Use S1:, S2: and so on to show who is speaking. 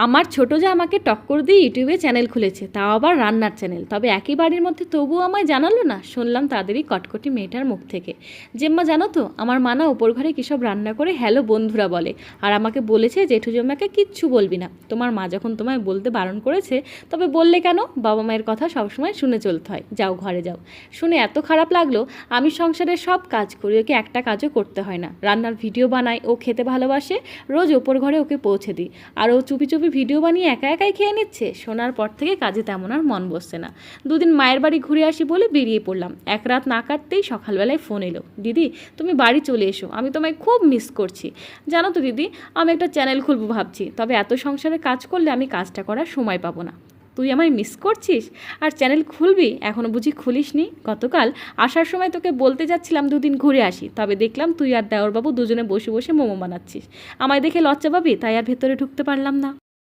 S1: আমার ছোটো যা আমাকে টক্কর দিয়ে ইউটিউবে চ্যানেল খুলেছে, তাও আবার রান্নার চ্যানেল। তবে একই বাড়ির মধ্যে তবুও আমায় জানালো না। শুনলাম তাদেরই কটকটি মেয়েটার মুখ থেকে। জেম্মা জানো তো, আমার মা না ওপর ঘরে কী সব রান্না করে হ্যালো বন্ধুরা বলে, আর আমাকে বলেছে জেঠু জম্মাকে কিচ্ছু বলবি না। তোমার মা যখন তোমায় বলতে বারণ করেছে, তবে বললে কেন? বাবা মায়ের কথা সবসময় শুনে চলতে হয়। যাও ঘরে যাও। শুনে এত খারাপ লাগলো। আমি সংসারের সব কাজ করি, ওকে একটা কাজও করতে হয় না। রান্নার ভিডিও বানাই, ও খেতে ভালোবাসে, রোজ ওপর ঘরে ওকে পৌঁছে দিই। আর ও চুপি চুপি ভিডিও বানিয়ে একা একাই খেয়ে নিচ্ছে। শোনার পর থেকে কাজে তেমন আর মন বসছে না। দুদিন মায়ের বাড়ি ঘুরে আসি বলে বেরিয়ে পড়লাম। এক রাত না কাটতেই সকালবেলায় ফোন এলো, দিদি তুমি বাড়ি চলে এসো, আমি তোমায় খুব মিস করছি। জানো তো দিদি, আমি একটা চ্যানেল খুলবো ভাবছি, তবে এত সংসারে কাজ করলে আমি কাজটা করার সময় পাবো না। তুই আমায় মিস করছিস আর চ্যানেল খুলবি? এখনও বুঝি খুলিসনি? গতকাল আসার সময় তোকে বলতে যাচ্ছিলাম দুদিন ঘুরে আসি, তবে দেখলাম তুই আর দেওরবাবু দুজনে বসে বসে মোমো বানাচ্ছিস। আমায় দেখে লজ্জা পাবি, তাই আর ভেতরে ঢুকতে পারলাম না।